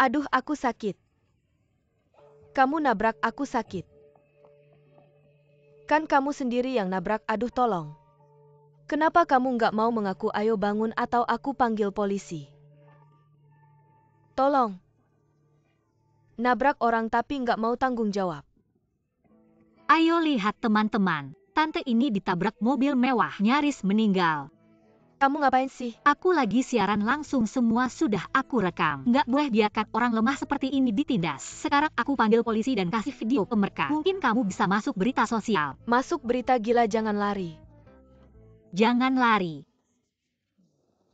Aduh, aku sakit. Kamu nabrak aku sakit. Kan kamu sendiri yang nabrak, aduh tolong. Kenapa kamu nggak mau mengaku? Ayo bangun atau aku panggil polisi. Tolong. Nabrak orang tapi nggak mau tanggung jawab. Ayo lihat teman-teman, tante ini ditabrak mobil mewah, nyaris meninggal. Kamu ngapain sih? Aku lagi siaran langsung, semua sudah aku rekam. Nggak boleh biarkan orang lemah seperti ini ditindas. Sekarang aku panggil polisi dan kasih video ke mereka. Mungkin kamu bisa masuk berita sosial. Masuk berita gila, jangan lari. Jangan lari.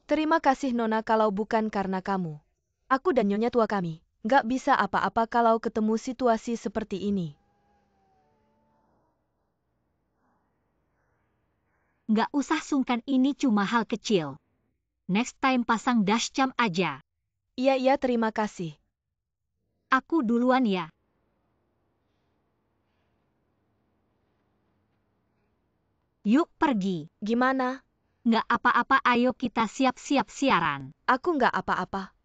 Terima kasih Nona, kalau bukan karena kamu, aku dan nyonya tua kami nggak bisa apa-apa kalau ketemu situasi seperti ini. Nggak usah sungkan, ini cuma hal kecil. Next time pasang dashcam aja. Iya, terima kasih. Aku duluan ya. Yuk pergi. Gimana? Nggak apa-apa, ayo kita siap-siap siaran. Aku nggak apa-apa.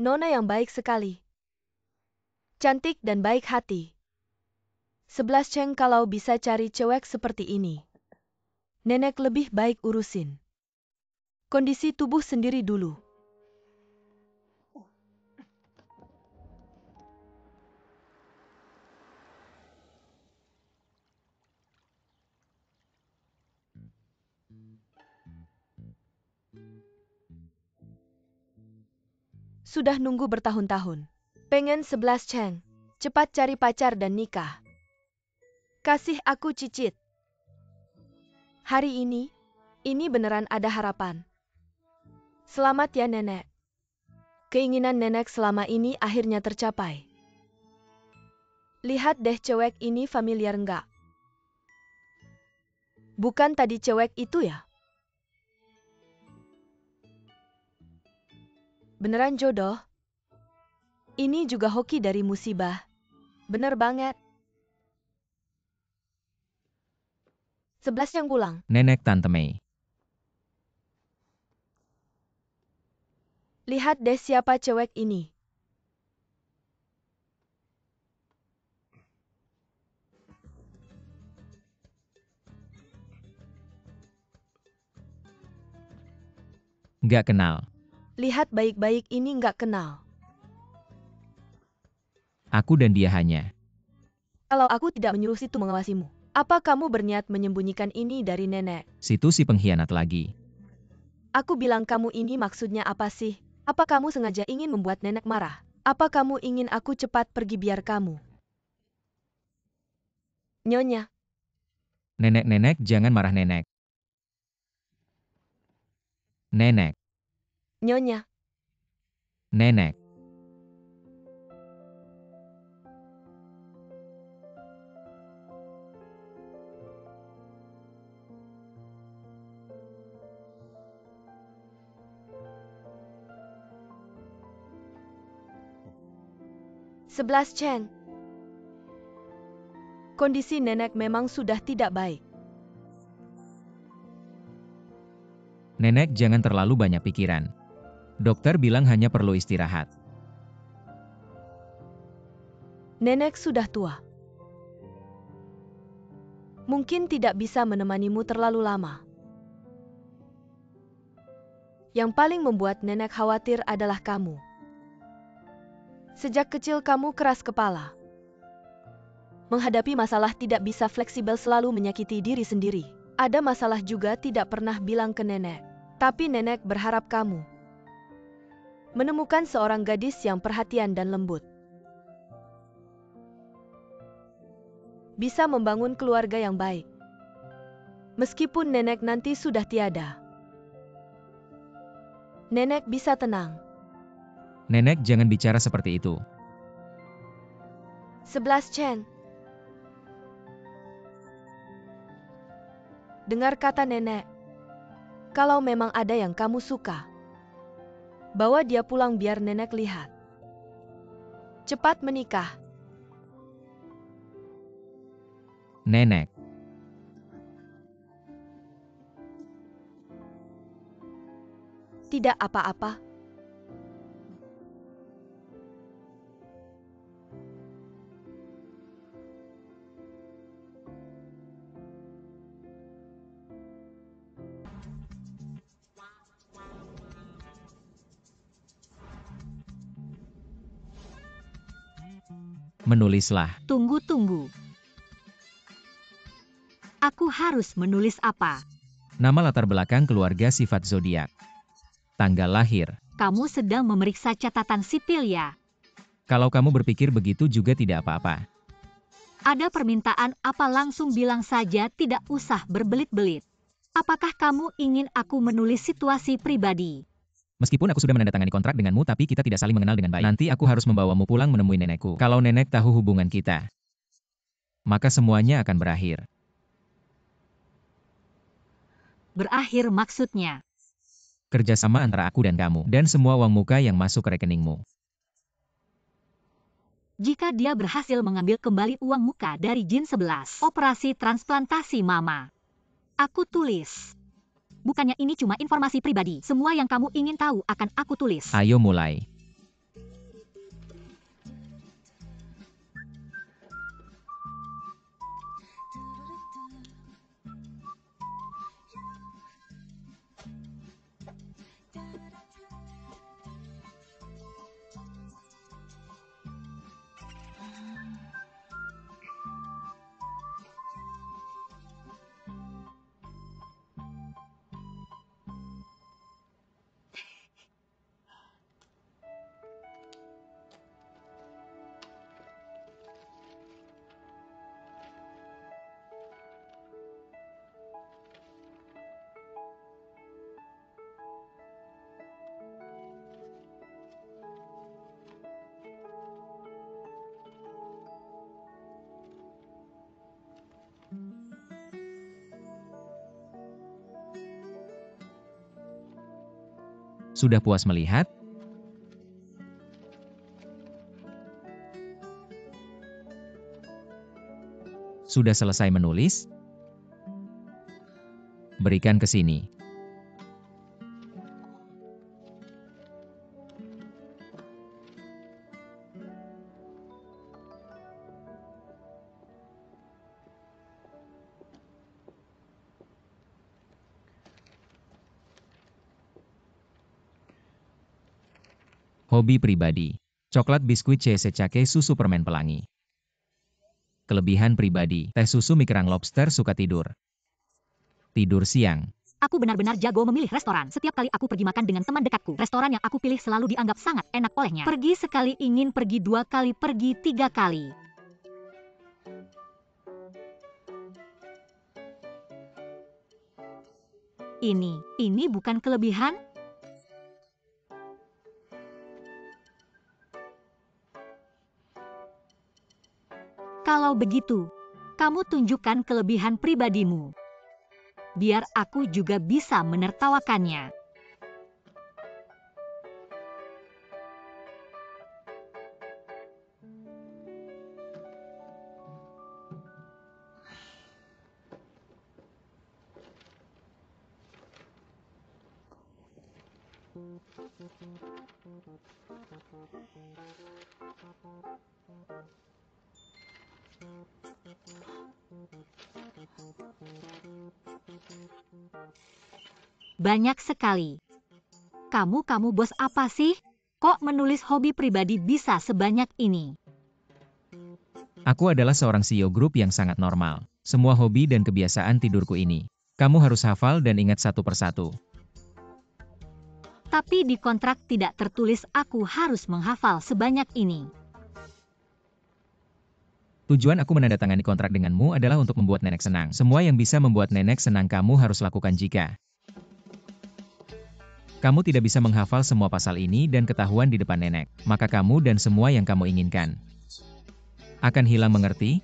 Nona yang baik sekali. Cantik dan baik hati. 11 ceng kalau bisa cari cewek seperti ini. Nenek lebih baik urusin kondisi tubuh sendiri dulu. Sudah nunggu bertahun-tahun. Pengen 11 ceng. Cepat cari pacar dan nikah. Kasih aku cicit. Hari ini beneran ada harapan. Selamat ya nenek. Keinginan nenek selama ini akhirnya tercapai. Lihat deh cewek ini familiar nggak? Bukan tadi cewek itu ya? Beneran jodoh? Ini juga hoki dari musibah. Bener banget. 11 yang pulang. Nenek Tante Mei. Lihat deh siapa cewek ini. Nggak kenal. Lihat baik-baik, ini nggak kenal. Aku dan dia hanya. Kalau aku tidak menyuruh situ mengawasimu, apa kamu berniat menyembunyikan ini dari nenek? Situ si pengkhianat lagi. Aku bilang, kamu ini maksudnya apa sih? Apa kamu sengaja ingin membuat nenek marah? Apa kamu ingin aku cepat pergi biar kamu? Nyonya. Nenek, jangan marah nenek. Nenek, Nyonya. nenek. Sebelas Chen. Kondisi nenek memang sudah tidak baik. Nenek jangan terlalu banyak pikiran. Dokter bilang hanya perlu istirahat. Nenek sudah tua. Mungkin tidak bisa menemanimu terlalu lama. Yang paling membuat nenek khawatir adalah kamu. Sejak kecil kamu keras kepala. Menghadapi masalah tidak bisa fleksibel, selalu menyakiti diri sendiri. Ada masalah juga tidak pernah bilang ke nenek. Tapi nenek berharap kamu menemukan seorang gadis yang perhatian dan lembut. Bisa membangun keluarga yang baik. Meskipun nenek nanti sudah tiada, nenek bisa tenang. Nenek jangan bicara seperti itu. 11 Chen. Dengar kata nenek. Kalau memang ada yang kamu suka, bawa dia pulang biar nenek lihat. Cepat menikah. Nenek. Tidak apa-apa. Menulislah. Tunggu. Aku harus menulis apa? Nama latar belakang keluarga sifat zodiak. Tanggal lahir. Kamu sedang memeriksa catatan sipil ya? Kalau kamu berpikir begitu juga tidak apa-apa. Ada permintaan apa langsung bilang saja, tidak usah berbelit-belit. Apakah kamu ingin aku menulis situasi pribadi? Meskipun aku sudah menandatangani kontrak denganmu tapi kita tidak saling mengenal dengan baik. Nanti aku harus membawamu pulang menemui nenekku. Kalau nenek tahu hubungan kita, maka semuanya akan berakhir. Berakhir maksudnya? Kerjasama antara aku dan kamu, dan semua uang muka yang masuk ke rekeningmu. Jika dia berhasil mengambil kembali uang muka dari Jin 11, operasi transplantasi mama. Aku tulis. Bukannya ini cuma informasi pribadi. Semua yang kamu ingin tahu akan aku tulis. Ayo mulai. Sudah puas melihat? Sudah selesai menulis? Berikan ke sini. Hobi pribadi. Coklat biskuit secake susu permen pelangi. Kelebihan pribadi. Teh susu mie kerang lobster suka tidur. Tidur siang. Aku benar-benar jago memilih restoran. Setiap kali aku pergi makan dengan teman dekatku, restoran yang aku pilih selalu dianggap sangat enak olehnya. Pergi sekali ingin pergi 2 kali, pergi 3 kali. Ini bukan kelebihan? Kalau begitu, kamu tunjukkan kelebihan pribadimu. Biar aku juga bisa menertawakannya. Banyak sekali. Kamu bos apa sih? Kok menulis hobi pribadi bisa sebanyak ini? Aku adalah seorang CEO grup yang sangat normal. Semua hobi dan kebiasaan tidurku ini. Kamu harus hafal dan ingat satu persatu. Tapi di kontrak tidak tertulis aku harus menghafal sebanyak ini. Tujuan aku menandatangani kontrak denganmu adalah untuk membuat nenek senang. Semua yang bisa membuat nenek senang kamu harus lakukan jika kamu tidak bisa menghafal semua pasal ini dan ketahuan di depan nenek, maka kamu dan semua yang kamu inginkan akan hilang, mengerti?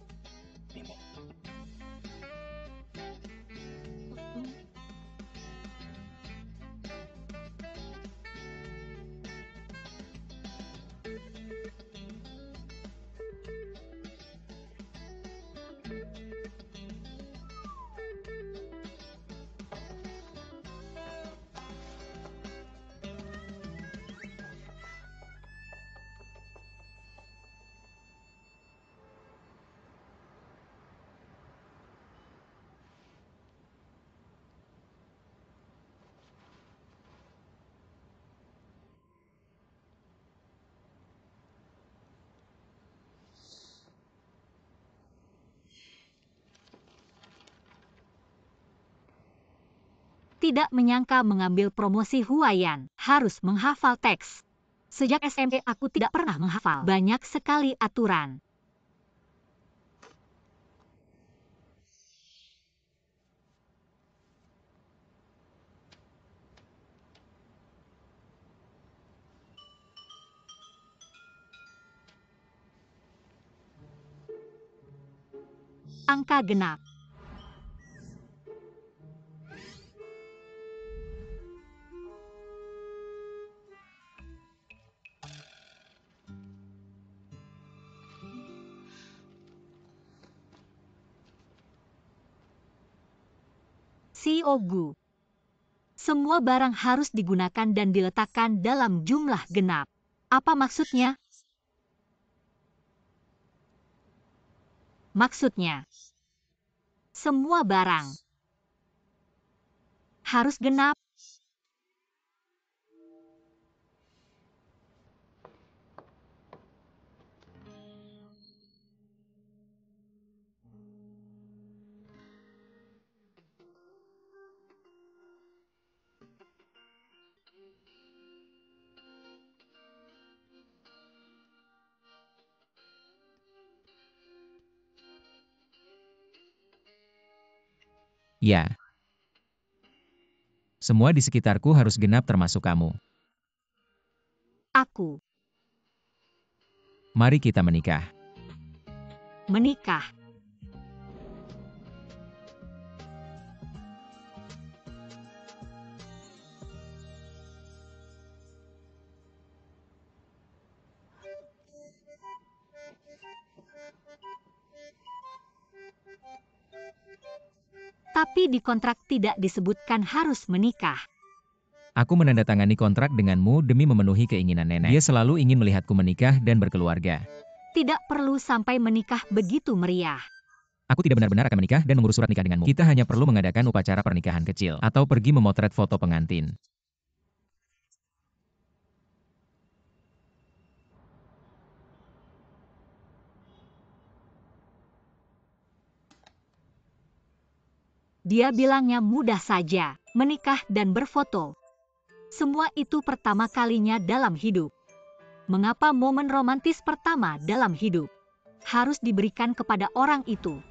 Tidak menyangka mengambil promosi Huayan harus menghafal teks. Sejak SMP aku tidak pernah menghafal. Banyak sekali aturan. Angka genap. Siogu. Semua barang harus digunakan dan diletakkan dalam jumlah genap. Apa maksudnya? Maksudnya, semua barang harus genap. Ya. Semua di sekitarku harus genap termasuk kamu. Aku Mari kita menikah. menikah. Tapi di kontrak tidak disebutkan harus menikah. Aku menandatangani kontrak denganmu demi memenuhi keinginan nenek. Dia selalu ingin melihatku menikah dan berkeluarga. Tidak perlu sampai menikah begitu meriah. Aku tidak benar-benar akan menikah dan mengurus surat nikah denganmu. Kita hanya perlu mengadakan upacara pernikahan kecil atau pergi memotret foto pengantin. Dia bilangnya mudah saja, menikah dan berfoto. Semua itu pertama kalinya dalam hidup. Mengapa momen romantis pertama dalam hidup harus diberikan kepada orang itu?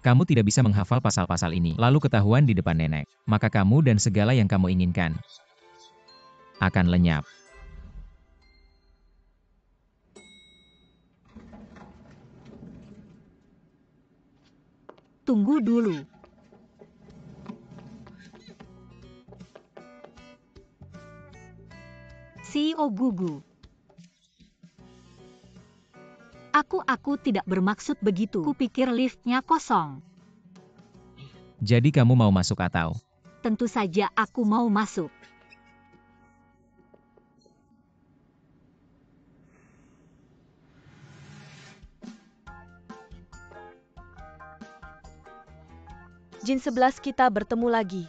Kamu tidak bisa menghafal pasal-pasal ini, lalu ketahuan di depan nenek. Maka kamu dan segala yang kamu inginkan akan lenyap. Tunggu dulu. CEO gugu. Aku tidak bermaksud begitu. Kupikir liftnya kosong. Jadi kamu mau masuk atau? Tentu saja aku mau masuk. Jin 11 kita bertemu lagi.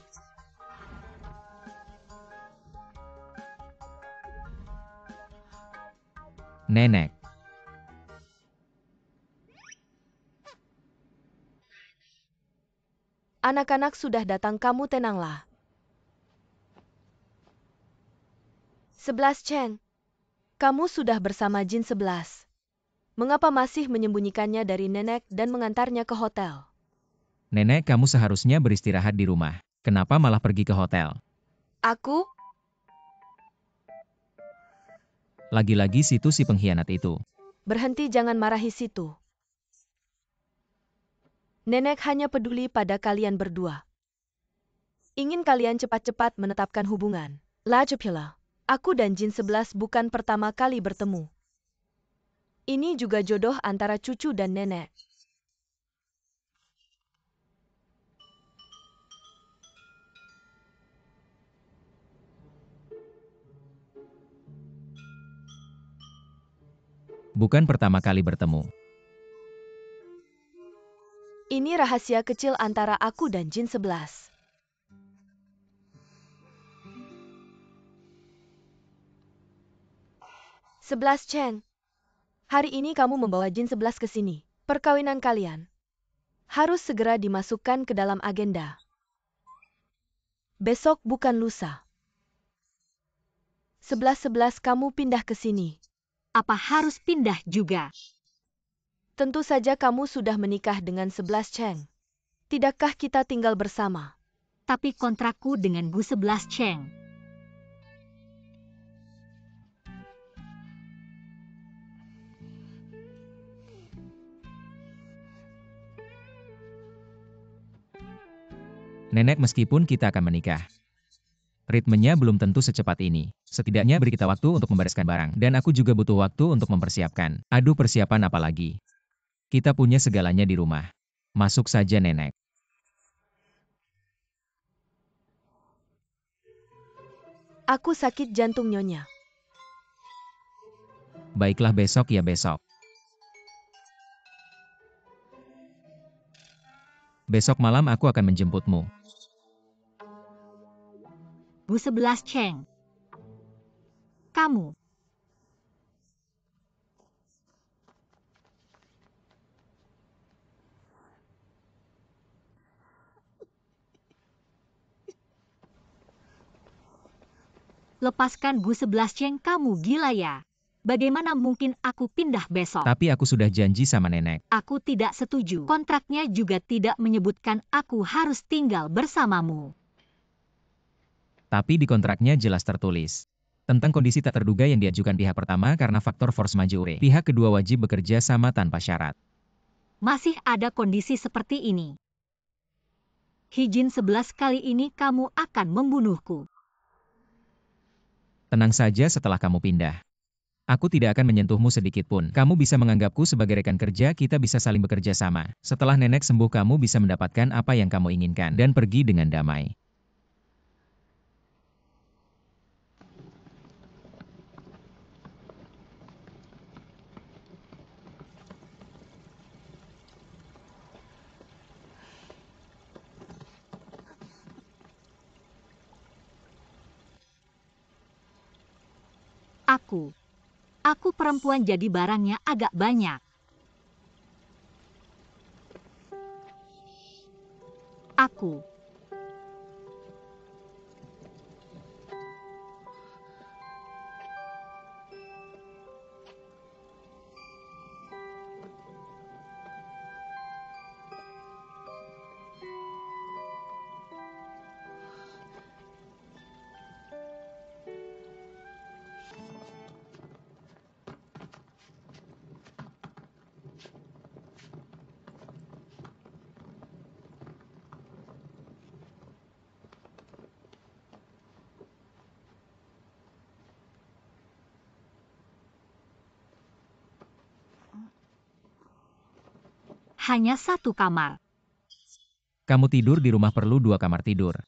Nenek. Anak-anak sudah datang, kamu tenanglah. 11 Chen. Kamu sudah bersama Jin 11. Mengapa masih menyembunyikannya dari nenek dan mengantarnya ke hotel? Nenek, kamu seharusnya beristirahat di rumah. Kenapa malah pergi ke hotel? Aku? Lagi-lagi situ si pengkhianat itu. Berhenti, jangan marahi situ. Nenek hanya peduli pada kalian berdua. Ingin kalian cepat-cepat menetapkan hubungan. Lajupila. Aku dan Jin 11 bukan pertama kali bertemu. Ini juga jodoh antara cucu dan nenek. Bukan pertama kali bertemu. Ini rahasia kecil antara aku dan Jin 11. 11 Cheng. Hari ini kamu membawa Jin 11 ke sini. Perkawinan kalian harus segera dimasukkan ke dalam agenda. Besok bukan lusa. 11-11 kamu pindah ke sini. Apa harus pindah juga? Tentu saja kamu sudah menikah dengan 11 Cheng. Tidakkah kita tinggal bersama? Tapi kontrakku dengan Gu 11 Cheng. Nenek, meskipun kita akan menikah, ritmenya belum tentu secepat ini. Setidaknya beri kita waktu untuk membereskan barang. Dan aku juga butuh waktu untuk mempersiapkan. Aduh, persiapan apa lagi? Kita punya segalanya di rumah. Masuk saja, Nenek. Aku sakit jantung, Nyonya. Baiklah, besok ya besok. Besok malam aku akan menjemputmu. Gu 11 Cheng. Kamu. Lepaskan Gu 11 Cheng, kamu gila ya? Bagaimana mungkin aku pindah besok? Tapi aku sudah janji sama Nenek. Aku tidak setuju. Kontraknya juga tidak menyebutkan aku harus tinggal bersamamu. Tapi di kontraknya jelas tertulis tentang kondisi tak terduga yang diajukan pihak pertama karena faktor force majeure. Pihak kedua wajib bekerja sama tanpa syarat. Masih ada kondisi seperti ini. Hijin 11 kali ini kamu akan membunuhku. Tenang saja, setelah kamu pindah, aku tidak akan menyentuhmu sedikit pun. Kamu bisa menganggapku sebagai rekan kerja, kita bisa saling bekerja sama. Setelah Nenek sembuh, kamu bisa mendapatkan apa yang kamu inginkan dan pergi dengan damai. Aku perempuan, jadi barangnya agak banyak. Aku hanya satu kamar. Kamu tidur di rumah perlu 2 kamar tidur.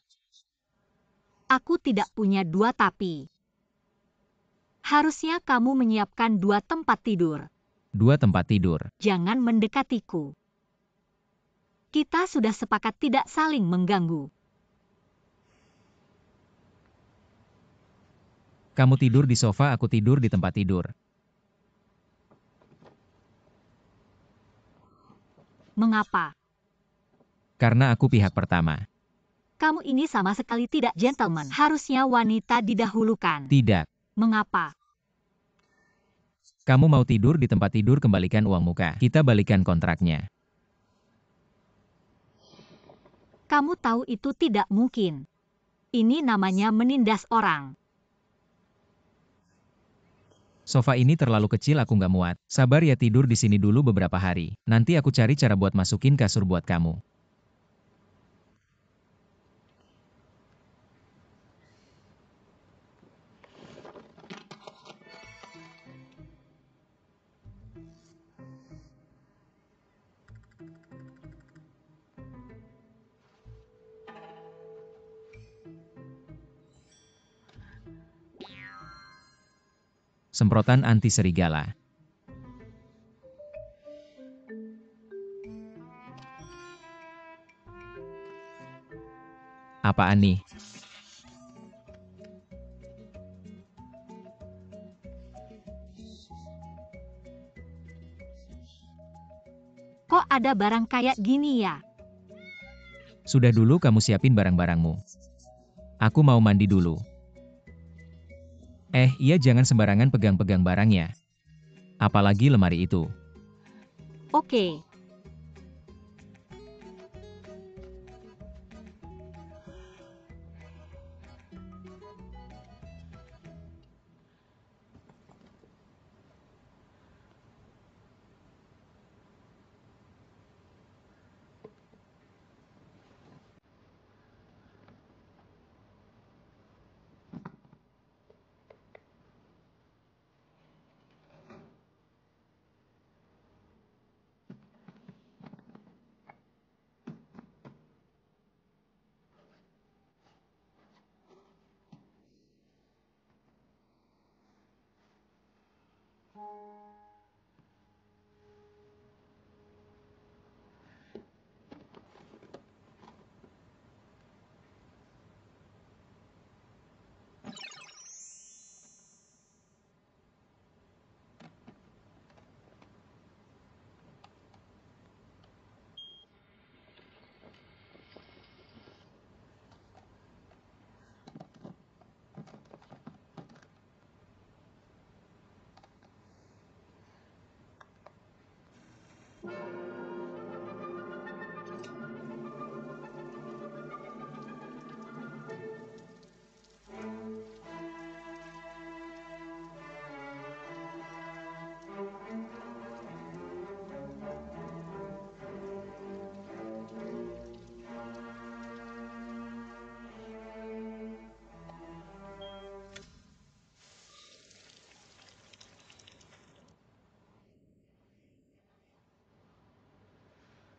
Aku tidak punya 2 tapi. Harusnya kamu menyiapkan 2 tempat tidur. 2 tempat tidur. Jangan mendekatiku. Kita sudah sepakat tidak saling mengganggu. Kamu tidur di sofa, aku tidur di tempat tidur. Mengapa? Karena aku pihak pertama. Kamu ini sama sekali tidak gentleman. Harusnya wanita didahulukan. Tidak. Mengapa? Kamu mau tidur di tempat tidur, kembalikan uang muka. Kita balikan kontraknya. Kamu tahu itu tidak mungkin. Ini namanya menindas orang. Sofa ini terlalu kecil, aku nggak muat. Sabar ya, tidur di sini dulu beberapa hari. Nanti aku cari cara buat masukin kasur buat kamu. Semprotan anti serigala. Apaan nih? Kok ada barang kayak gini ya? Sudah dulu kamu siapin barang-barangmu. Aku mau mandi dulu. Iya jangan sembarangan pegang-pegang barangnya. Apalagi lemari itu. Oke.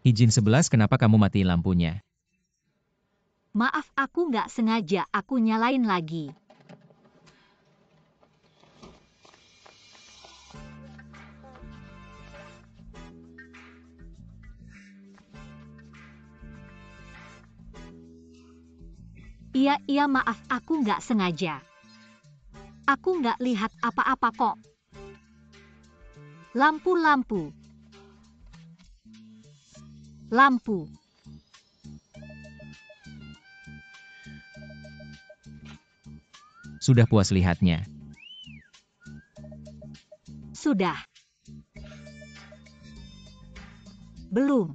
Izin 11 kenapa kamu matiin lampunya? Maaf, aku nggak sengaja, aku nyalain lagi. Iya, maaf, aku nggak sengaja. Aku nggak lihat apa-apa kok. Lampu. Sudah puas lihatnya. Sudah. Belum.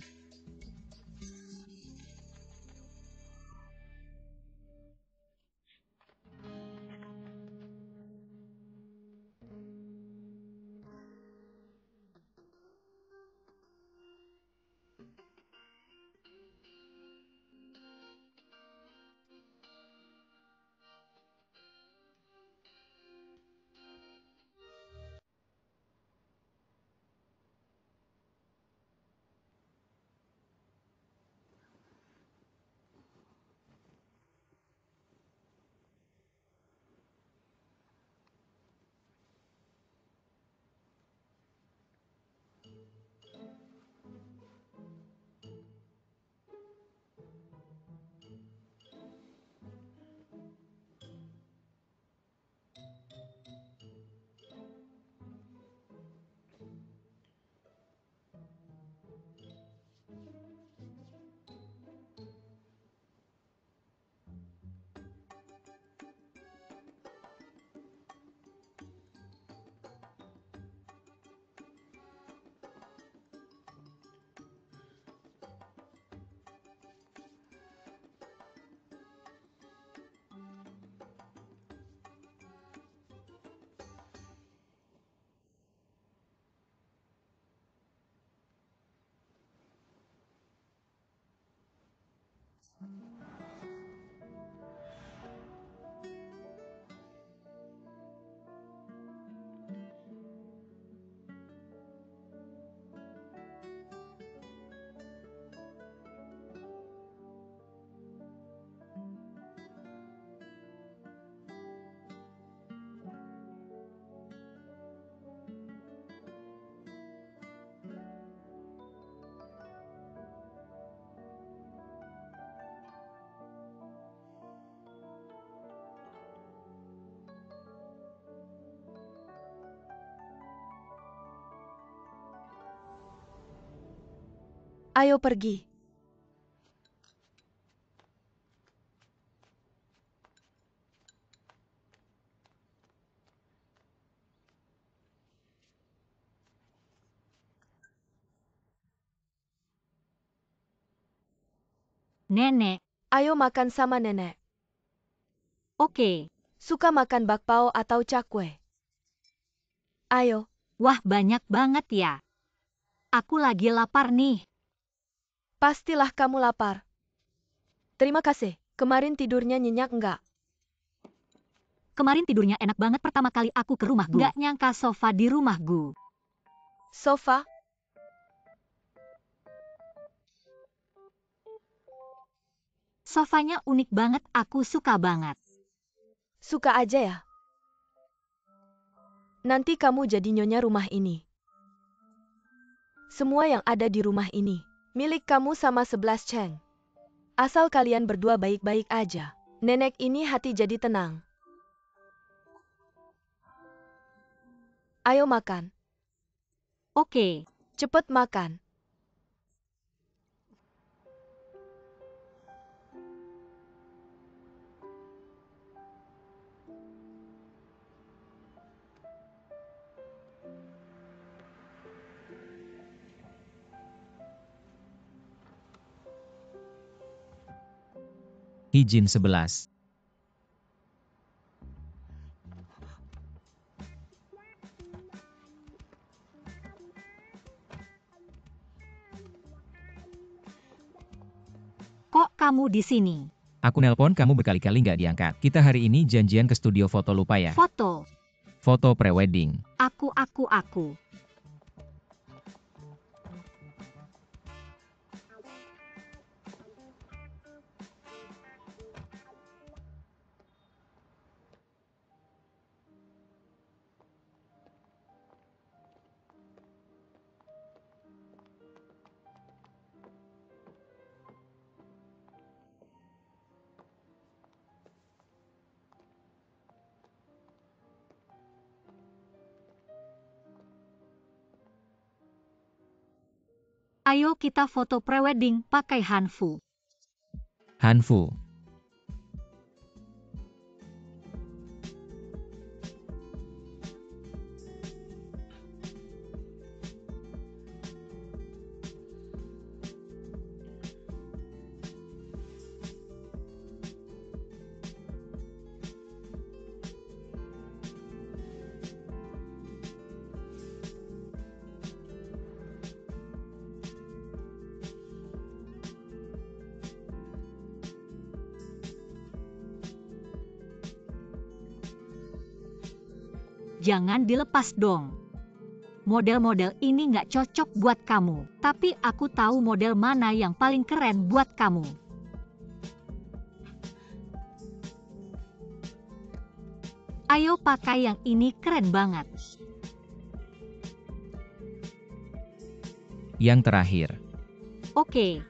Ayo pergi. Nenek, Ayo makan sama nenek. oke. Suka makan bakpao atau cakwe? Ayo. Wah, banyak banget ya. Aku lagi lapar nih. Pastilah kamu lapar. Terima kasih. Kemarin tidurnya nyenyak enggak? Kemarin tidurnya enak banget pertama kali aku ke rumah Gu. Nggak nyangka sofa di rumah Gu. Sofa? Sofanya unik banget, aku suka banget. Suka aja ya. Nanti kamu jadi nyonya rumah ini. Semua yang ada di rumah ini, milik kamu sama 11 Cheng. Asal kalian berdua baik-baik aja. Nenek ini hati jadi tenang. Ayo makan. Oke. Cepet makan. Hijin 11. Kok kamu di sini? Aku nelpon kamu berkali-kali nggak diangkat. Kita hari ini janjian ke studio foto lupa ya. Foto. Foto prewedding. Aku. Ayo kita foto prewedding pakai Hanfu. Hanfu. Jangan dilepas dong. Model-model ini nggak cocok buat kamu, tapi aku tahu model mana yang paling keren buat kamu. Ayo pakai yang ini, keren banget. Yang terakhir. Oke.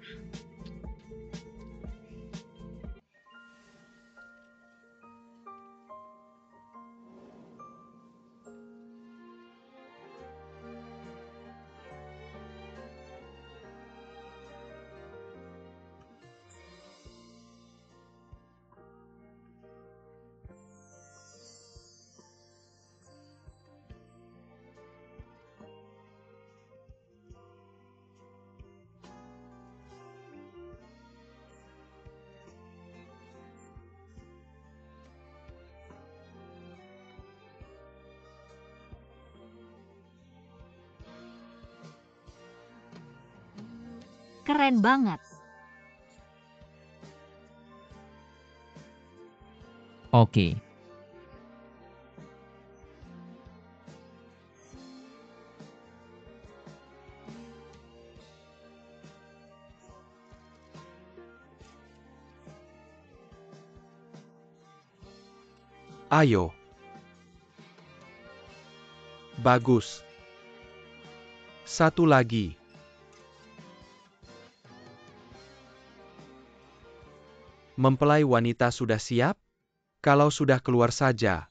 Keren banget. Oke. Ayo. Bagus. Satu lagi. Mempelai wanita sudah siap? Kalau sudah keluar saja.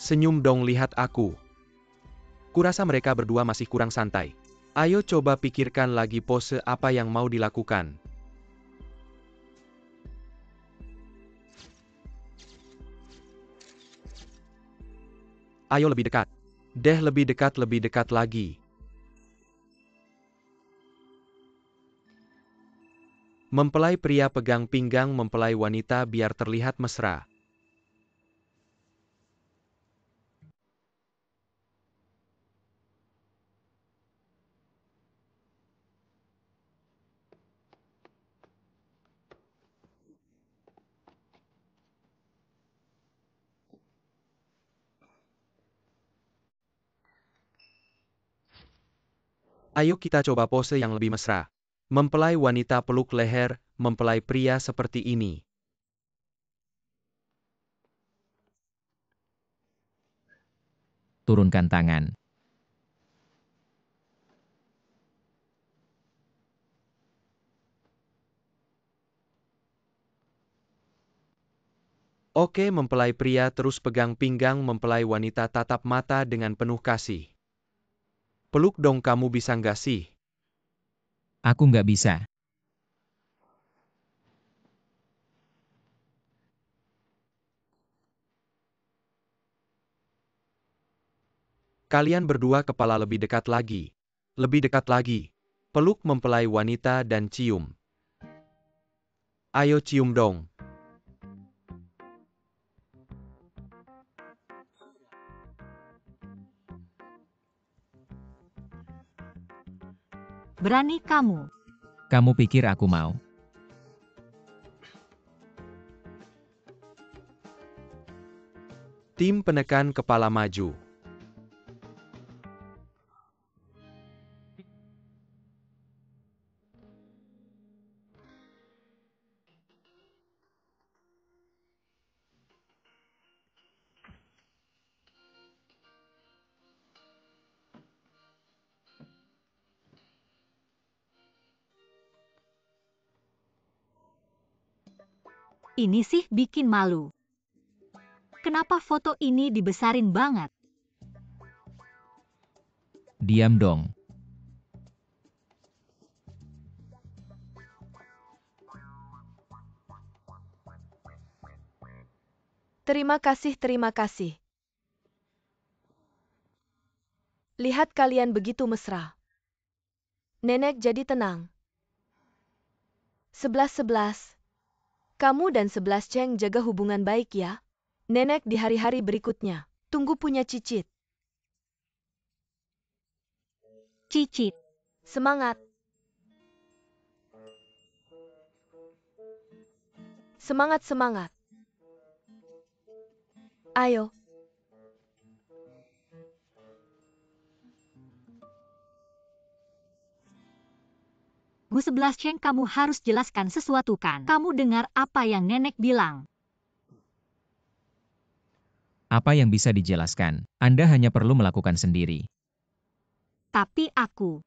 Senyum dong, lihat aku. Kurasa mereka berdua masih kurang santai. Ayo coba pikirkan lagi pose apa yang mau dilakukan. Ayo lebih dekat. Deh, lebih dekat lagi. Mempelai pria pegang pinggang mempelai wanita biar terlihat mesra. Ayo kita coba pose yang lebih mesra. Mempelai wanita peluk leher mempelai pria seperti ini. Turunkan tangan. Oke, mempelai pria terus pegang pinggang mempelai wanita, tatap mata dengan penuh kasih. Peluk dong, kamu bisa nggak sih? Aku nggak bisa. Kalian berdua kepala lebih dekat lagi. Lebih dekat lagi. Peluk mempelai wanita dan cium. Ayo cium dong. Berani kamu. Kamu pikir aku mau? Tim penekan kepala maju. Ini sih bikin malu. Kenapa foto ini dibesarin banget? Diam dong. Terima kasih, terima kasih. Lihat kalian begitu mesra. Nenek jadi tenang. 11-11. Kamu dan 11 Cheng jaga hubungan baik ya. Nenek di hari-hari berikutnya. Tunggu punya cicit. Cicit. Semangat. Semangat, semangat. Ayo. Bu 11 Cheng, kamu harus jelaskan sesuatu kan? Kamu dengar apa yang nenek bilang? Apa yang bisa dijelaskan? Anda hanya perlu melakukan sendiri. Tapi aku.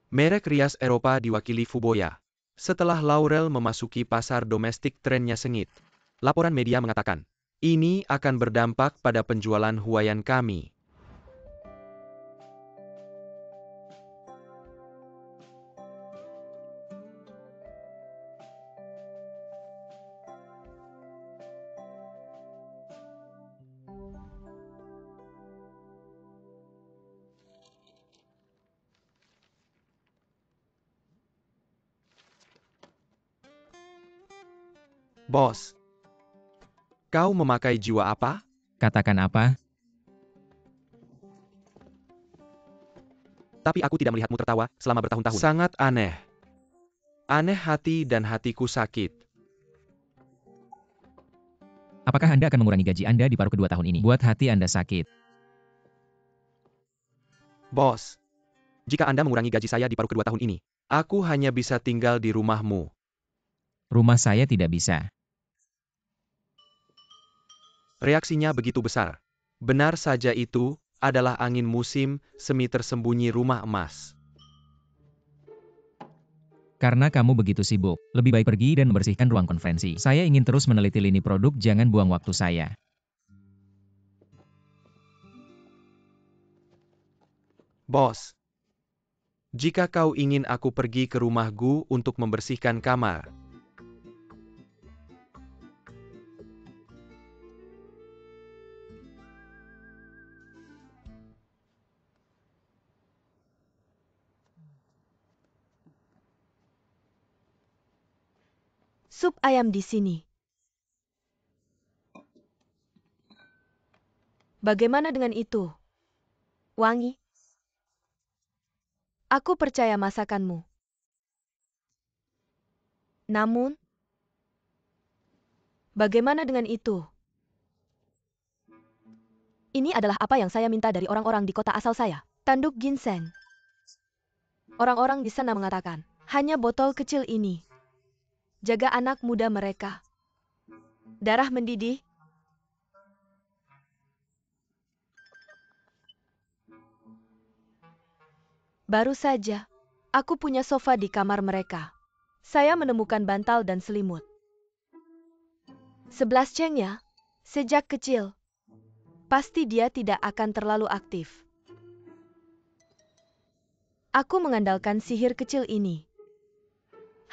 Merek rias Eropa diwakili Fuboya. Setelah Laurel memasuki pasar domestik, trennya sengit. Laporan media mengatakan, ini akan berdampak pada penjualan Huayan kami. Bos, kau memakai jiwa apa? Katakan apa? Tapi aku tidak melihatmu tertawa selama bertahun-tahun. Sangat aneh. Aneh hati dan hatiku sakit. Apakah Anda akan mengurangi gaji Anda di paruh kedua tahun ini? Buat hati Anda sakit. Bos, jika Anda mengurangi gaji saya di paruh kedua tahun ini, aku hanya bisa tinggal di rumahmu. Rumah saya tidak bisa. Reaksinya begitu besar. Benar saja, itu adalah angin musim semi tersembunyi rumah emas. Karena kamu begitu sibuk, lebih baik pergi dan membersihkan ruang konferensi. Saya ingin terus meneliti lini produk, jangan buang waktu saya. Bos, jika kau ingin aku pergi ke rumah Gu untuk membersihkan kamar, Sup ayam di sini. Bagaimana dengan itu? Wangi? Aku percaya masakanmu. Namun, bagaimana dengan itu? Ini adalah apa yang saya minta dari orang-orang di kota asal saya. Tanduk ginseng. Orang-orang di sana mengatakan, hanya botol kecil ini. Jaga anak muda mereka. Darah mendidih. Baru saja, aku punya sofa di kamar mereka. Saya menemukan bantal dan selimut. 11 cengnya, sejak kecil. Pasti dia tidak akan terlalu aktif. Aku mengandalkan sihir kecil ini.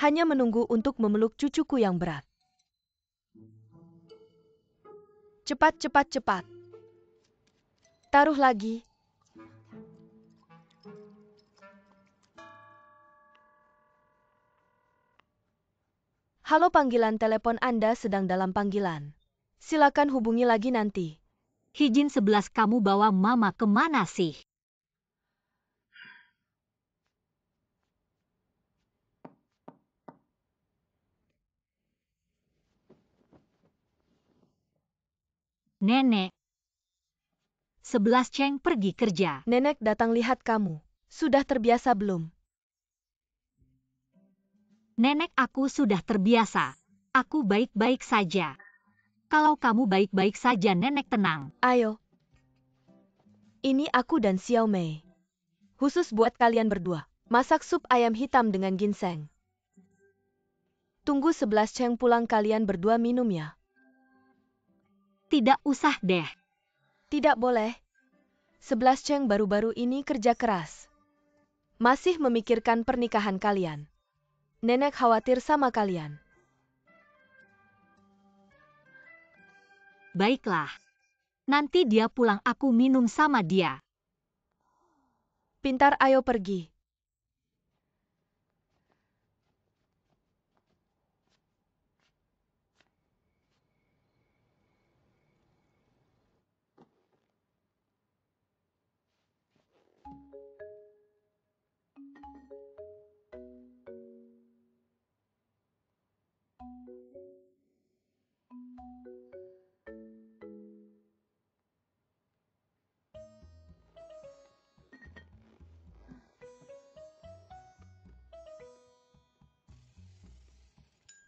Hanya menunggu untuk memeluk cucuku yang berat. Cepat, cepat, cepat. Taruh lagi. Halo, panggilan telepon Anda sedang dalam panggilan. Silakan hubungi lagi nanti. Hijin 11 kamu bawa mama kemana sih? Nenek. 11 Cheng pergi kerja. Nenek datang lihat kamu. Sudah terbiasa belum? Nenek aku sudah terbiasa. Aku baik-baik saja. Kalau kamu baik-baik saja nenek tenang. Ayo. Ini aku dan Xiao Mei. Khusus buat kalian berdua. Masak sup ayam hitam dengan ginseng. Tunggu 11 Cheng pulang kalian berdua minum ya. Tidak usah deh. Tidak boleh. 11 Cheng baru-baru ini kerja keras. Masih memikirkan pernikahan kalian. Nenek khawatir sama kalian. Baiklah. Nanti dia pulang aku minum sama dia. Pintar, ayo pergi.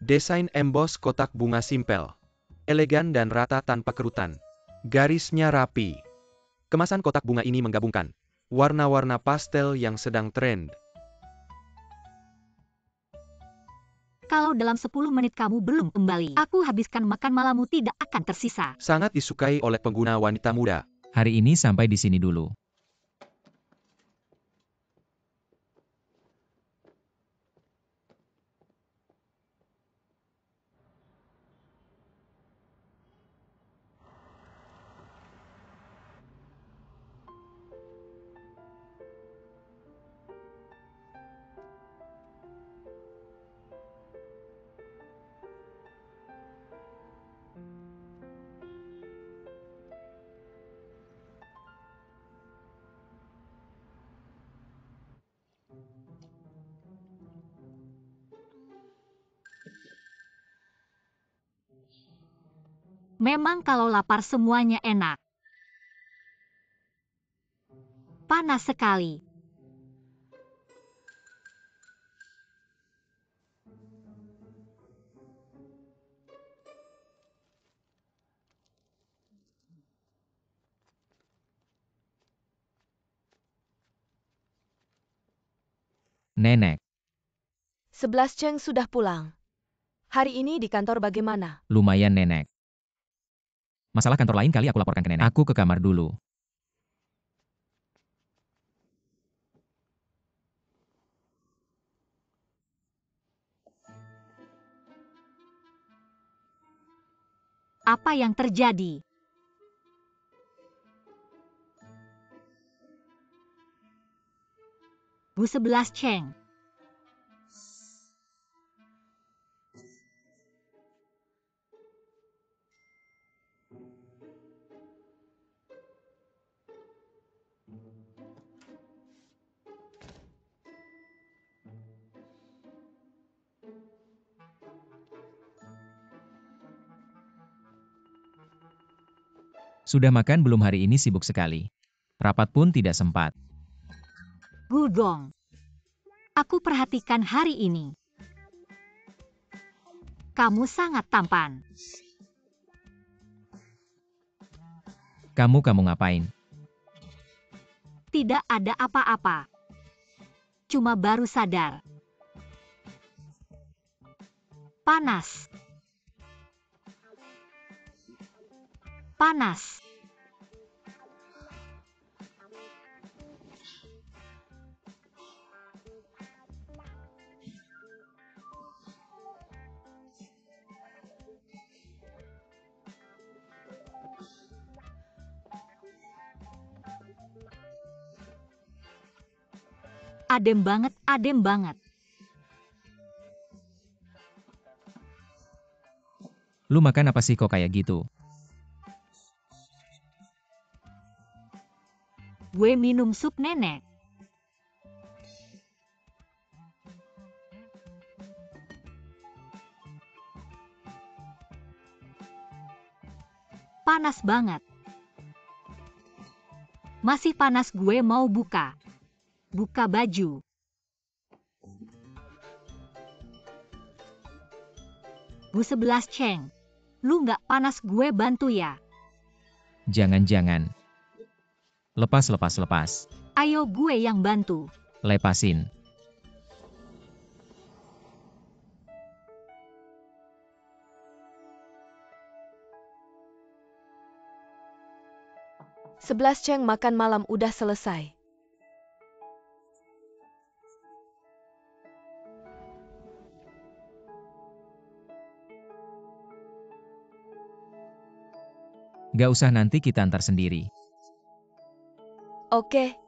desain emboss kotak bunga simpel, elegan dan rata tanpa kerutan. Garisnya rapi. Kemasan kotak bunga ini menggabungkan warna-warna pastel yang sedang tren. Kalau dalam 10 menit kamu belum kembali, aku habiskan makan malammu tidak akan tersisa. Sangat disukai oleh pengguna wanita muda. Hari ini sampai di sini dulu. Memang kalau lapar semuanya enak. Panas sekali. Nenek. 11 Cheng sudah pulang. Hari ini di kantor bagaimana? Lumayan, Nenek. Masalah kantor lain kali aku laporkan ke Nenek. Aku ke kamar dulu. Apa yang terjadi? Bu 11 Cheng. Sudah makan belum hari ini sibuk sekali. Rapat pun tidak sempat. Gudong. Aku perhatikan hari ini. Kamu sangat tampan. Kamu ngapain? Tidak ada apa-apa. Cuma baru sadar. Panas. Panas. Adem banget, adem banget. Lu makan apa sih kok kayak gitu? Gue minum sup nenek. Panas banget. Masih panas, gue mau buka. Buka baju. Bu 11 Cheng. Lu nggak panas, gue bantu ya. Jangan. Lepas. Ayo gue yang bantu. Lepasin. Sebelas Cheng makan malam udah selesai. Gak usah, nanti kita antar sendiri. Oke.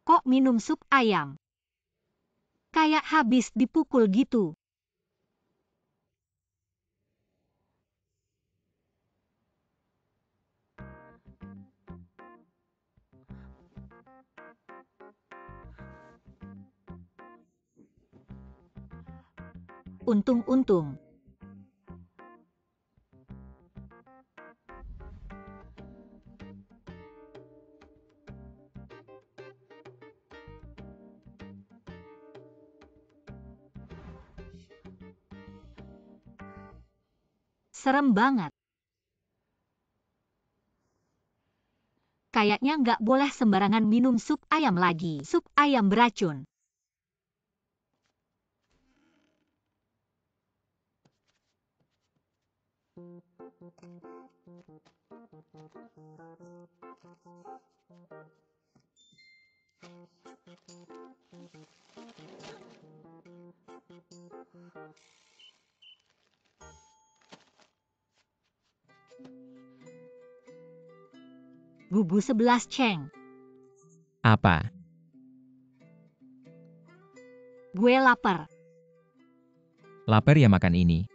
Kok minum sup ayam? Kayak habis dipukul gitu. Untung. Serem banget. Kayaknya nggak boleh sembarangan minum sup ayam lagi. Sup ayam beracun. Gugu 11 Cheng. Apa? Gue lapar. Lapar ya makan ini.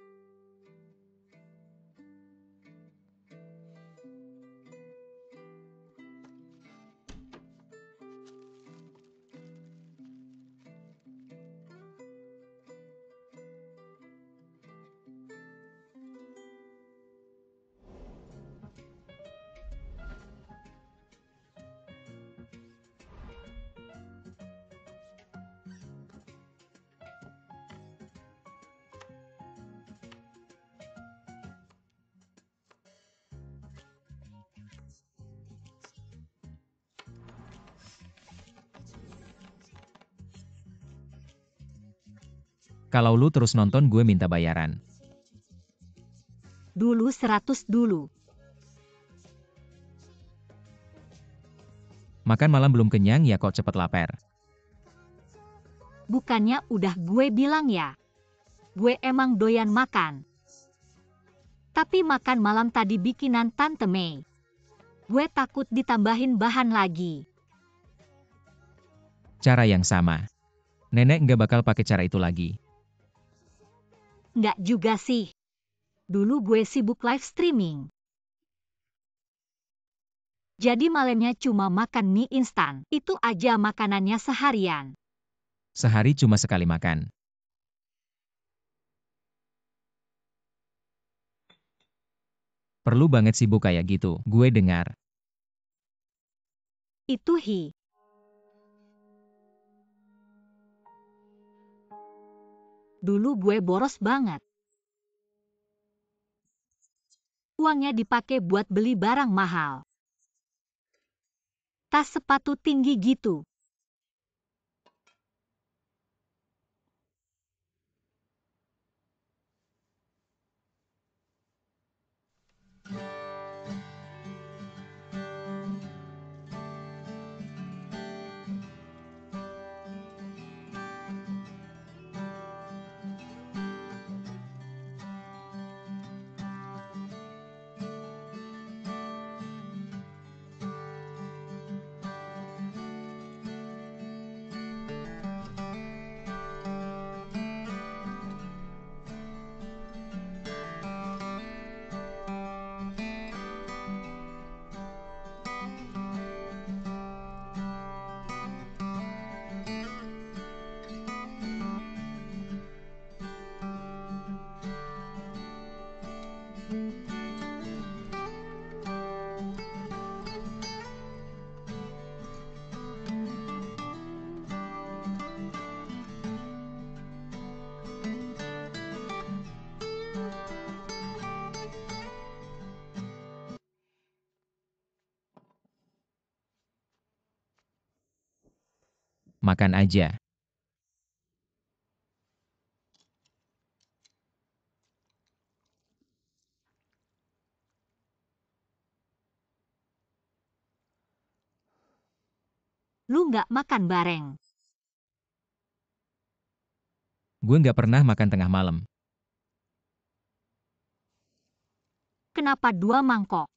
Kalau lu terus nonton gue minta bayaran. Dulu 100 dulu. Makan malam belum kenyang ya kok cepet lapar. Bukannya udah gue bilang ya. Gue emang doyan makan. Tapi makan malam tadi bikinan Tante Mei. Gue takut ditambahin bahan lagi. Cara yang sama. Nenek nggak bakal pakai cara itu lagi. Nggak juga sih. Dulu gue sibuk live streaming. Jadi malamnya cuma makan mie instan. Itu aja makanannya seharian. Sehari cuma sekali makan. Perlu banget sibuk kayak gitu, gue dengar. Itu hi. Dulu gue boros banget. Uangnya dipakai buat beli barang mahal. Tas sepatu tinggi gitu. Makan aja. Lu nggak makan bareng. Gue nggak pernah makan tengah malam. Kenapa 2 mangkok?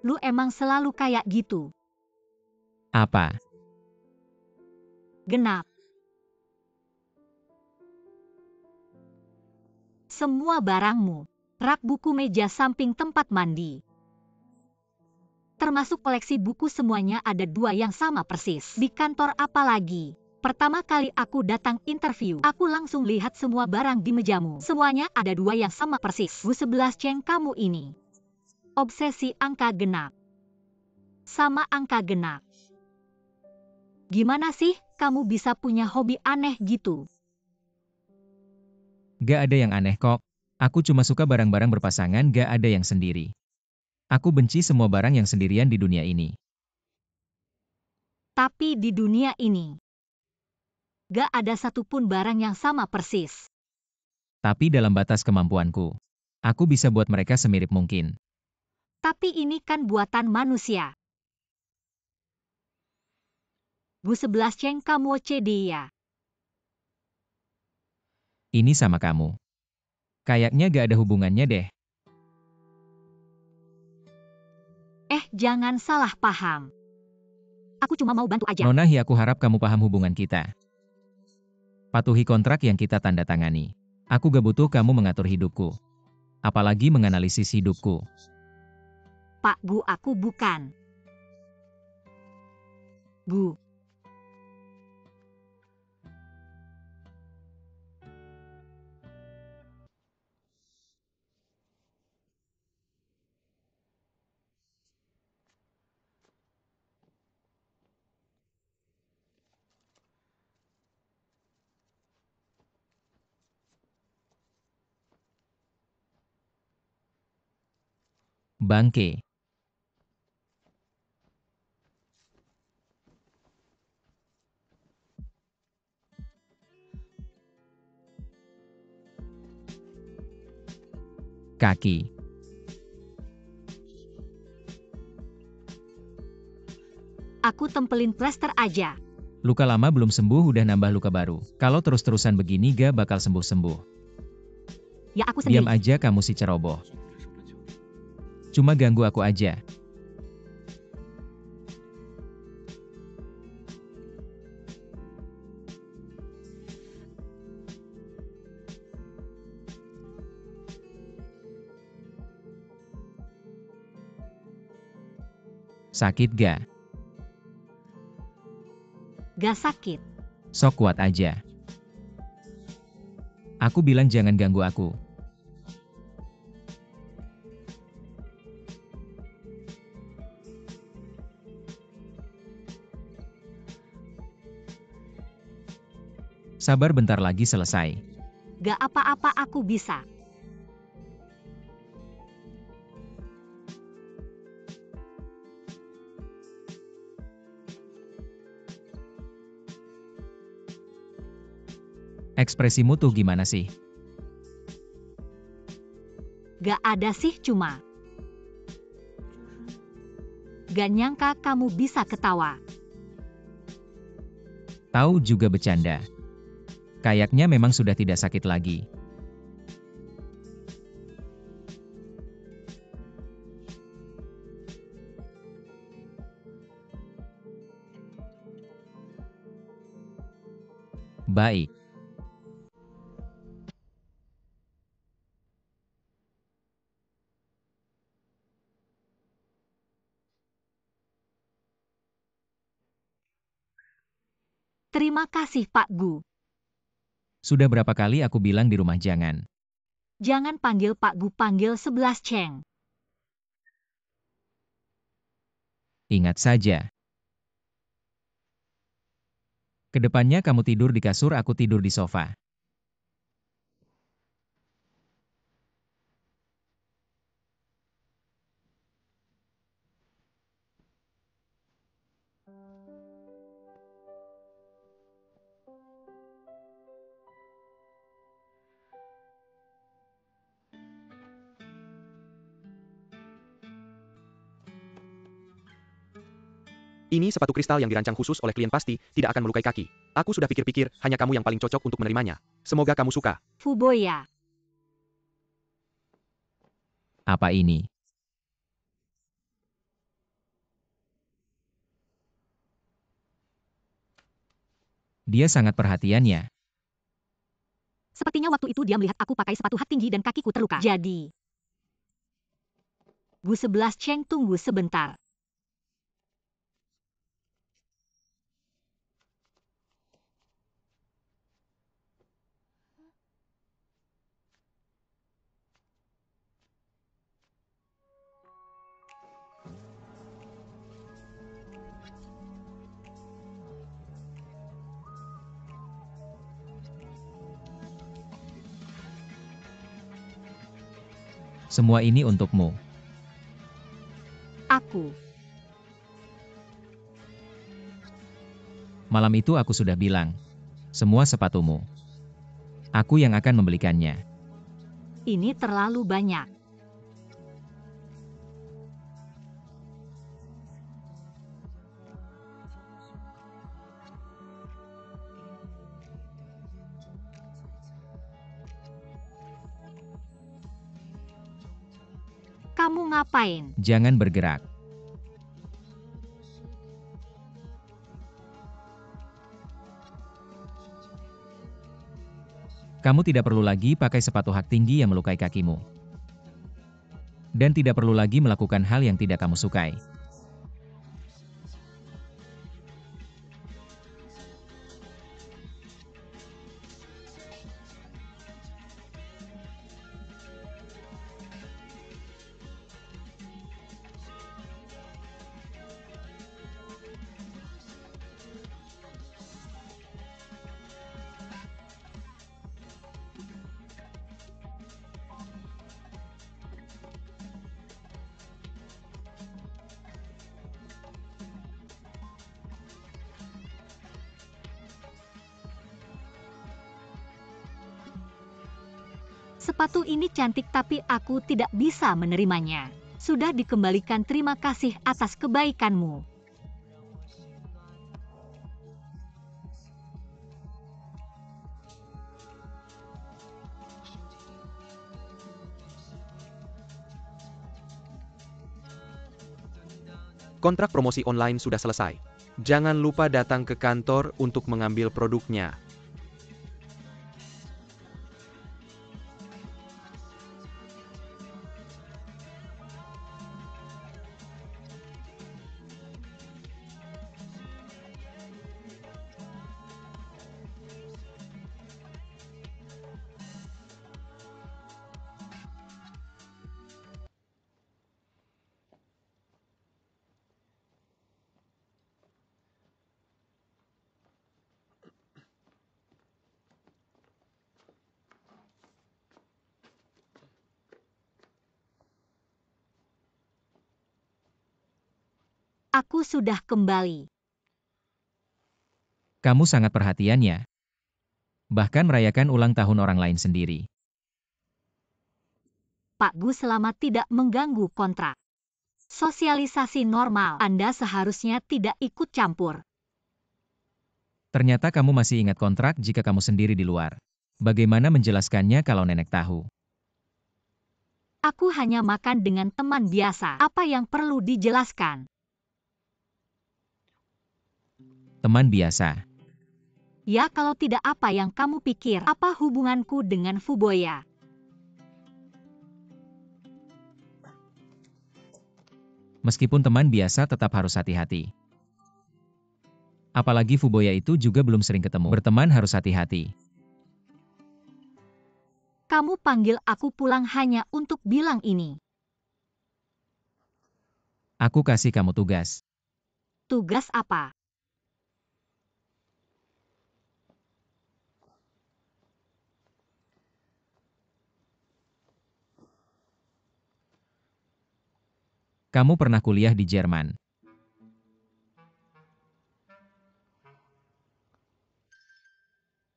Lu emang selalu kayak gitu. Apa? Genap. Semua barangmu. Rak buku meja samping tempat mandi. Termasuk koleksi buku semuanya ada 2 yang sama persis. Di kantor apalagi. Pertama kali aku datang interview, aku langsung lihat semua barang di mejamu. Semuanya ada 2 yang sama persis. Bu 11 Cheng kamu ini. Obsesi angka genap. Sama angka genap. Gimana sih kamu bisa punya hobi aneh gitu? Gak ada yang aneh kok. Aku cuma suka barang-barang berpasangan, gak ada yang sendiri. Aku benci semua barang yang sendirian di dunia ini. Tapi di dunia ini, gak ada satupun barang yang sama persis. Tapi dalam batas kemampuanku, aku bisa buat mereka semirip mungkin. Tapi ini kan buatan manusia. Gu 11 Cheng kamu dia. Ini sama kamu. Kayaknya gak ada hubungannya deh. Jangan salah paham. Aku cuma mau bantu aja. Nona Hi, aku harap kamu paham hubungan kita. Patuhi kontrak yang kita tanda tangani. Aku gak butuh kamu mengatur hidupku. Apalagi menganalisis hidupku. Pak Gu, aku bukan. Gu. Bangke. Kaki. Aku tempelin plester aja. Luka lama belum sembuh udah nambah luka baru. Kalau terus-terusan begini gak bakal sembuh-sembuh. Ya aku sendiri. Diam aja kamu si ceroboh. Cuma ganggu aku aja. Sakit gak? Gak sakit. Sok kuat aja. Aku bilang jangan ganggu aku. Sabar bentar lagi selesai. Gak apa-apa, aku bisa. Ekspresimu tuh gimana sih? Gak ada sih, cuma gak nyangka kamu bisa ketawa. Tahu juga bercanda. Kayaknya memang sudah tidak sakit lagi. Baik. Terima kasih, Pak Gu. Sudah berapa kali aku bilang di rumah jangan. Jangan panggil Pak Gu, panggil 11 Cheng. Ingat saja. Kedepannya kamu tidur di kasur, aku tidur di sofa. Ini sepatu kristal yang dirancang khusus oleh klien, pasti tidak akan melukai kaki. Aku sudah pikir-pikir, hanya kamu yang paling cocok untuk menerimanya. Semoga kamu suka. Fuboya. Apa ini? Dia sangat perhatian ya. Sepertinya waktu itu dia melihat aku pakai sepatu hat tinggi dan kakiku terluka. Jadi, Gu 11 Cheng, tunggu sebentar. Semua ini untukmu. aku. Malam itu aku sudah bilang, semua sepatumu. Aku yang akan membelikannya. Ini terlalu banyak. Kamu ngapain? Jangan bergerak. Kamu tidak perlu lagi pakai sepatu hak tinggi yang melukai kakimu. Dan tidak perlu lagi melakukan hal yang tidak kamu sukai. Sepatu ini cantik tapi aku tidak bisa menerimanya. Sudah dikembalikan, terima kasih atas kebaikanmu. Kontrak promosi online sudah selesai. Jangan lupa datang ke kantor untuk mengambil produknya. Aku sudah kembali. Kamu sangat perhatian ya. Bahkan merayakan ulang tahun orang lain sendiri. Pak Gus, selama tidak mengganggu kontrak. Sosialisasi normal, Anda seharusnya tidak ikut campur. Ternyata kamu masih ingat kontrak jika kamu sendiri di luar. Bagaimana menjelaskannya kalau nenek tahu? Aku hanya makan dengan teman biasa. Apa yang perlu dijelaskan? Teman biasa. Ya, kalau tidak, apa yang kamu pikir? Apa hubunganku dengan Fuboya? Meskipun teman biasa tetap harus hati-hati. Apalagi Fuboya itu juga belum sering ketemu. Berteman harus hati-hati. Kamu panggil aku pulang hanya untuk bilang ini. Aku kasih kamu tugas. Tugas apa? Kamu pernah kuliah di Jerman.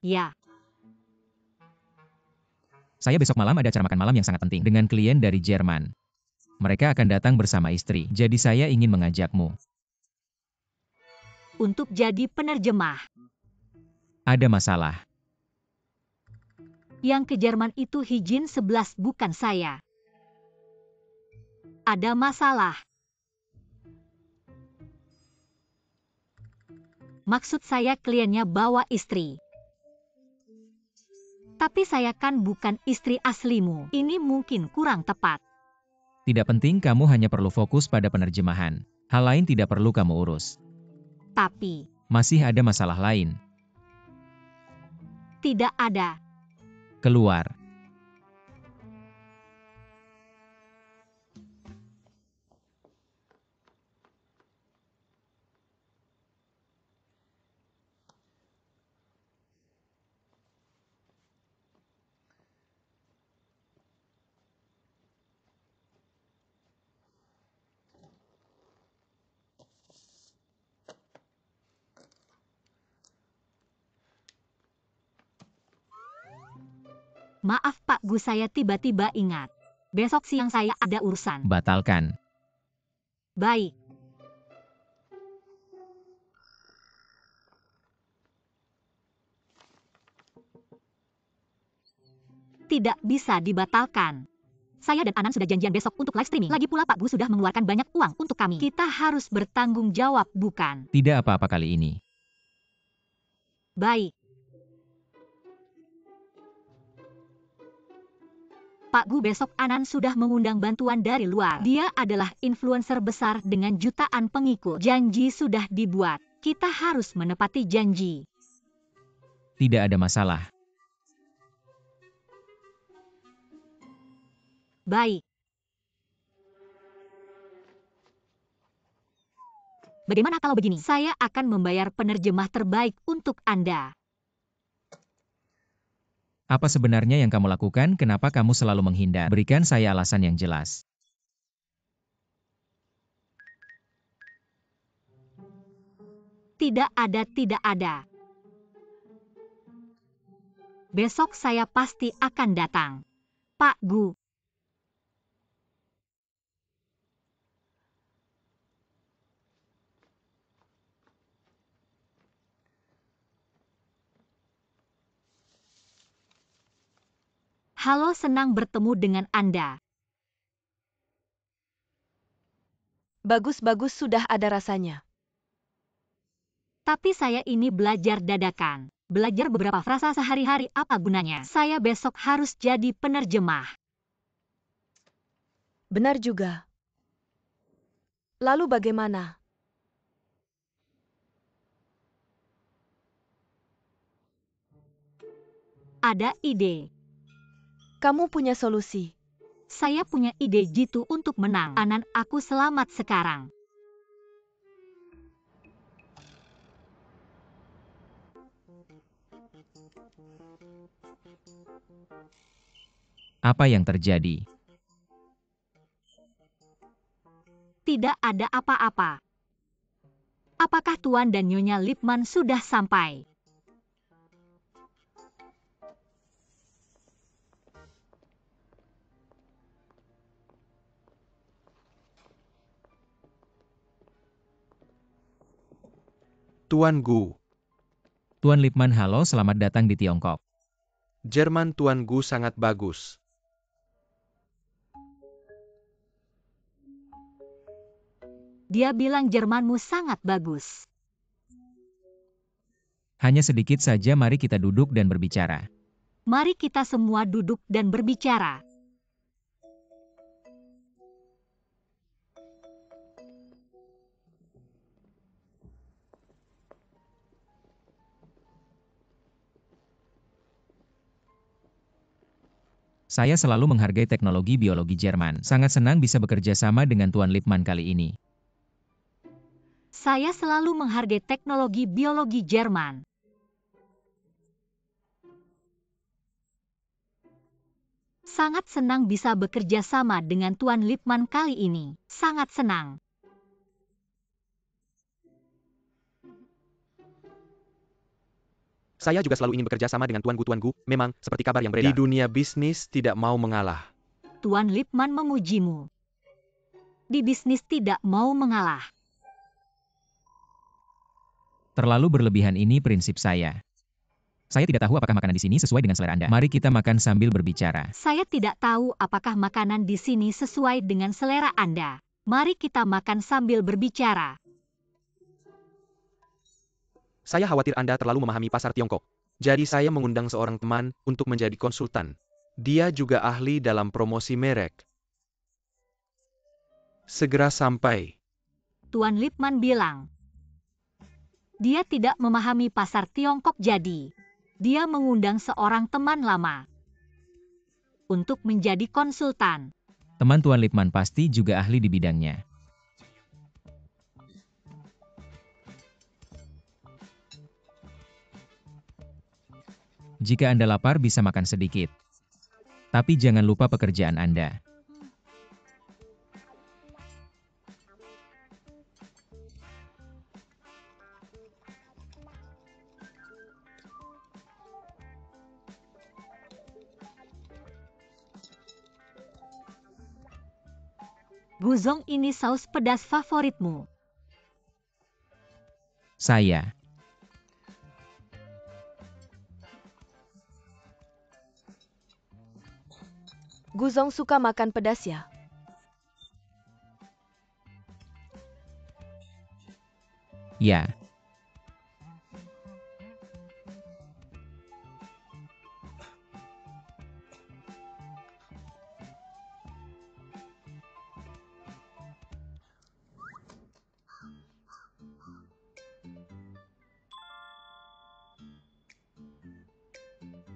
Ya, Saya besok malam ada acara makan malam yang sangat penting dengan klien dari Jerman. Mereka akan datang bersama istri, jadi saya ingin mengajakmu. untuk jadi penerjemah. Ada masalah. Yang ke Jerman itu Hijin 11, bukan saya. Ada masalah. Maksud saya kliennya bawa istri. Tapi saya kan bukan istri aslimu. Ini mungkin kurang tepat. Tidak penting, kamu hanya perlu fokus pada penerjemahan. Hal lain tidak perlu kamu urus. Tapi, Masih ada masalah lain. tidak ada. Keluar. Maaf Pak Gu, saya tiba-tiba ingat. Besok siang saya ada urusan. Batalkan. Baik. Tidak bisa dibatalkan. Saya dan Anan sudah janjian besok untuk live streaming. Lagi pula Pak Gu sudah mengeluarkan banyak uang untuk kami. Kita harus bertanggung jawab, bukan? Tidak apa-apa kali ini. Baik. Pak Gu, besok Anan sudah mengundang bantuan dari luar. Dia adalah influencer besar dengan jutaan pengikut. Janji sudah dibuat. Kita harus menepati janji. Tidak ada masalah. Baik. Bagaimana kalau begini? Saya akan membayar penerjemah terbaik untuk Anda. Apa sebenarnya yang kamu lakukan? Kenapa kamu selalu menghindar? Berikan saya alasan yang jelas. Tidak ada. Besok saya pasti akan datang. Pak Gu. Halo, senang bertemu dengan Anda. Bagus-bagus, sudah ada rasanya. Tapi saya ini belajar dadakan. Belajar beberapa frasa sehari-hari, apa gunanya? Saya besok harus jadi penerjemah. Benar juga. Lalu bagaimana? Ada ide. Kamu punya solusi. Saya punya ide jitu untuk menang. Anan, aku selamat sekarang. Apa yang terjadi? Tidak ada apa-apa. Apakah Tuan dan Nyonya Lipman sudah sampai? Tuan Gu. Tuan Lipman, halo, selamat datang di Tiongkok. Jerman Tuan Gu sangat bagus. Dia bilang Jermanmu sangat bagus. Hanya sedikit saja, mari kita duduk dan berbicara. Mari kita semua duduk dan berbicara. Saya selalu menghargai teknologi biologi Jerman. Sangat senang bisa bekerja sama dengan Tuan Lipman kali ini. Saya selalu menghargai teknologi biologi Jerman. Sangat senang bisa bekerja sama dengan Tuan Lipman kali ini. Sangat senang. Saya juga selalu ingin bekerja sama dengan Tuan Gu. Memang, seperti kabar yang beredar. Di dunia bisnis tidak mau mengalah. Tuan Lipman memujimu. Di bisnis tidak mau mengalah. Terlalu berlebihan, ini prinsip saya. Saya tidak tahu apakah makanan di sini sesuai dengan selera Anda. Mari kita makan sambil berbicara. Saya tidak tahu apakah makanan di sini sesuai dengan selera Anda. Mari kita makan sambil berbicara. Saya khawatir Anda terlalu memahami pasar Tiongkok. Jadi saya mengundang seorang teman untuk menjadi konsultan. Dia juga ahli dalam promosi merek. Segera sampai. Tuan Lipman bilang. Dia tidak memahami pasar Tiongkok, jadi dia mengundang seorang teman lama untuk menjadi konsultan. Teman Tuan Lipman pasti juga ahli di bidangnya. Jika Anda lapar, bisa makan sedikit. Tapi jangan lupa pekerjaan Anda. Guzong ini saus pedas favoritmu. Saya. Guzong suka makan pedas ya? Ya.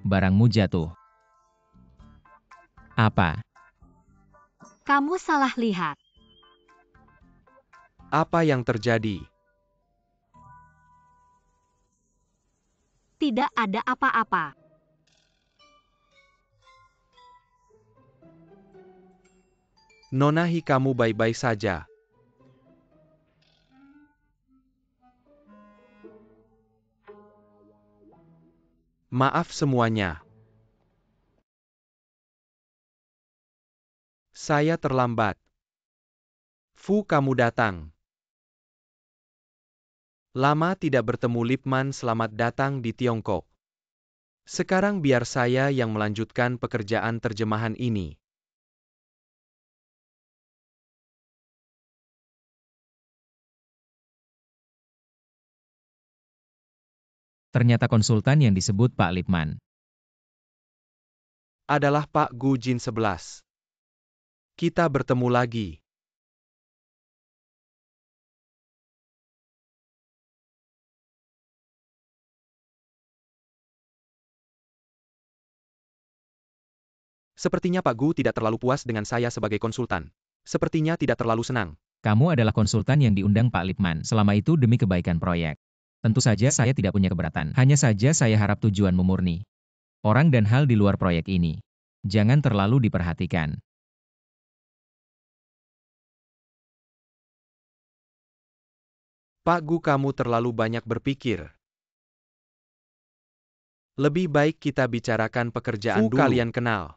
Barangmu jatuh. Apa? Kamu salah lihat. Apa yang terjadi? Tidak ada apa-apa. Nona Hikamu baik-baik saja. Maaf semuanya. Saya terlambat. Fu, kamu datang. Lama tidak bertemu Lipman, selamat datang di Tiongkok. Sekarang biar saya yang melanjutkan pekerjaan terjemahan ini. Ternyata konsultan yang disebut Pak Lipman Adalah Pak Gu Jin 11. Kita bertemu lagi. Sepertinya Pak Gu tidak terlalu puas dengan saya sebagai konsultan. Sepertinya tidak terlalu senang. Kamu adalah konsultan yang diundang Pak Lipman. Selama itu demi kebaikan proyek. Tentu saja saya tidak punya keberatan. Hanya saja saya harap tujuanmu murni. Orang dan hal di luar proyek ini. Jangan terlalu diperhatikan. Pak Gu, kamu terlalu banyak berpikir. Lebih baik kita bicarakan pekerjaan dulu. Kalian kenal.